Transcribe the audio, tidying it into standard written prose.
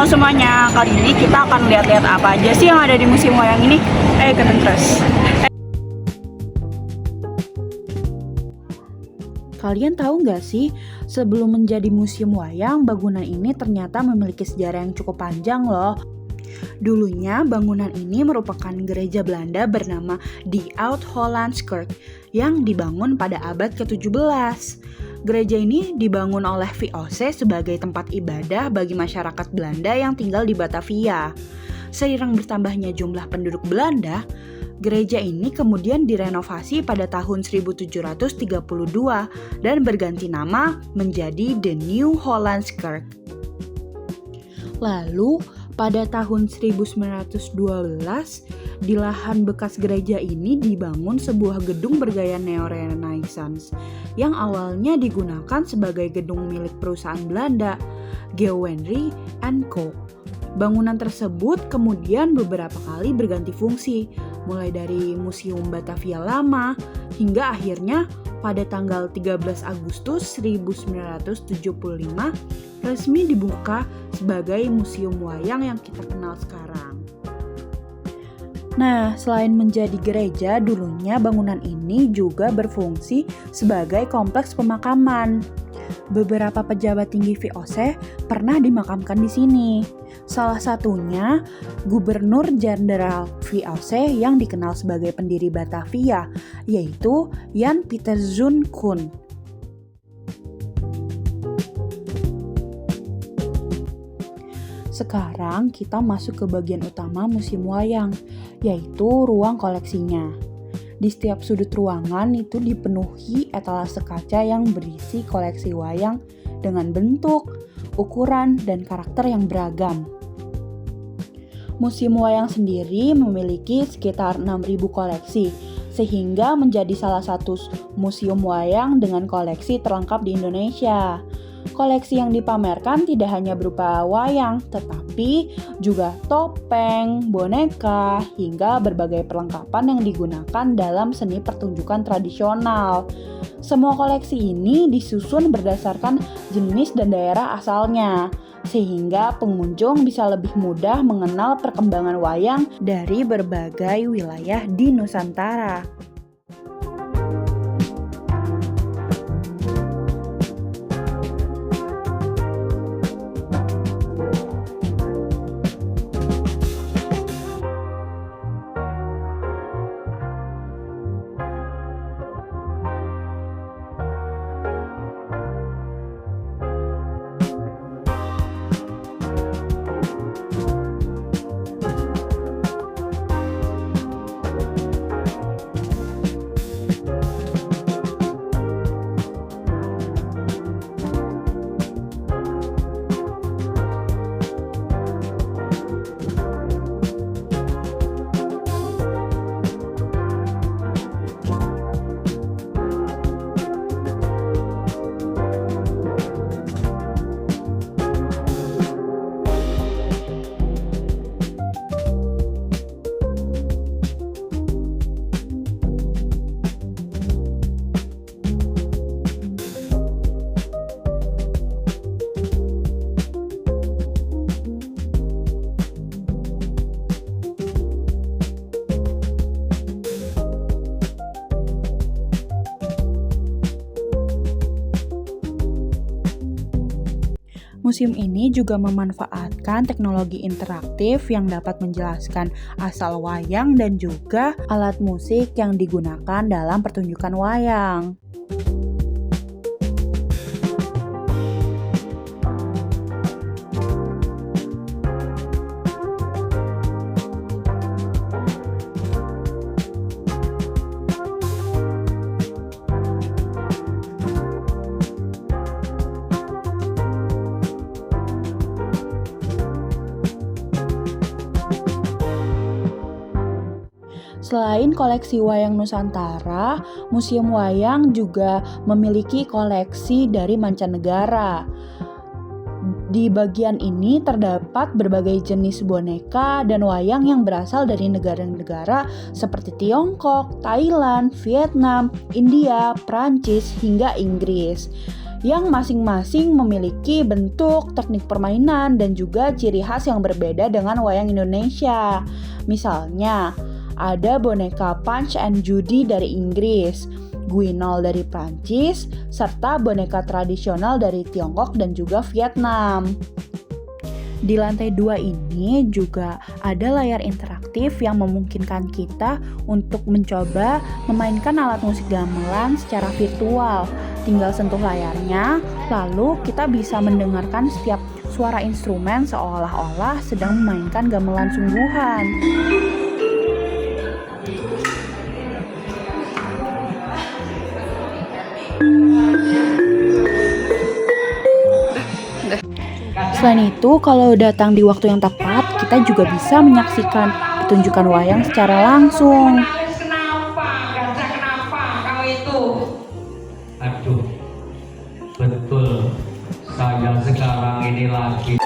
Halo semuanya, kali ini kita akan lihat-lihat apa aja sih yang ada di museum wayang ini. Ikutin terus. Kalian tahu nggak sih, sebelum menjadi museum wayang, bangunan ini ternyata memiliki sejarah yang cukup panjang loh. Dulunya bangunan ini merupakan gereja Belanda bernama Die Oud-Hollandskerk yang dibangun pada abad ke-17. Gereja ini dibangun oleh VOC sebagai tempat ibadah bagi masyarakat Belanda yang tinggal di Batavia. Seiring bertambahnya jumlah penduduk Belanda, gereja ini kemudian direnovasi pada tahun 1732 dan berganti nama menjadi The New Hollandskerk. Lalu, pada tahun 1912, di lahan bekas gereja ini dibangun sebuah gedung bergaya neo-renaissance yang awalnya digunakan sebagai gedung milik perusahaan Belanda, Gewenry & Co. Bangunan tersebut kemudian beberapa kali berganti fungsi, mulai dari Museum Batavia Lama hingga akhirnya pada tanggal 13 Agustus 1975 resmi dibuka sebagai museum wayang yang kita kenal sekarang. Nah, selain menjadi gereja, dulunya bangunan ini juga berfungsi sebagai kompleks pemakaman. Beberapa pejabat tinggi VOC pernah dimakamkan di sini. Salah satunya Gubernur Jenderal VOC yang dikenal sebagai pendiri Batavia, yaitu Jan Pieterszoon Koen. Sekarang kita masuk ke bagian utama museum wayang, yaitu ruang koleksinya. Di setiap sudut ruangan itu dipenuhi etalase kaca yang berisi koleksi wayang dengan bentuk, ukuran, dan karakter yang beragam. Museum wayang sendiri memiliki sekitar 6.000 koleksi, sehingga menjadi salah satu museum wayang dengan koleksi terlengkap di Indonesia. Koleksi yang dipamerkan tidak hanya berupa wayang, tetapi juga topeng, boneka, hingga berbagai perlengkapan yang digunakan dalam seni pertunjukan tradisional. Semua koleksi ini disusun berdasarkan jenis dan daerah asalnya, sehingga pengunjung bisa lebih mudah mengenal perkembangan wayang dari berbagai wilayah di Nusantara. Museum ini juga memanfaatkan teknologi interaktif yang dapat menjelaskan asal wayang dan juga alat musik yang digunakan dalam pertunjukan wayang. Selain koleksi wayang Nusantara, Museum Wayang juga memiliki koleksi dari mancanegara. Di bagian ini terdapat berbagai jenis boneka dan wayang yang berasal dari negara-negara seperti Tiongkok, Thailand, Vietnam, India, Prancis, hingga Inggris. yang masing-masing memiliki bentuk, teknik permainan, dan juga ciri khas yang berbeda dengan wayang Indonesia. Misalnya, ada boneka Punch and Judy dari Inggris, Guinol dari Prancis, serta boneka tradisional dari Tiongkok dan juga Vietnam. Di lantai 2 ini juga ada layar interaktif yang memungkinkan kita untuk mencoba memainkan alat musik gamelan secara virtual. Tinggal sentuh layarnya, lalu kita bisa mendengarkan setiap suara instrumen seolah-olah sedang memainkan gamelan sungguhan. Selain itu, kalau datang di waktu yang tepat, kita juga bisa menyaksikan pertunjukan wayang secara langsung. Kenapa? Gajah kenapa kau itu? Aduh, betul. Saya sekarang ini lagi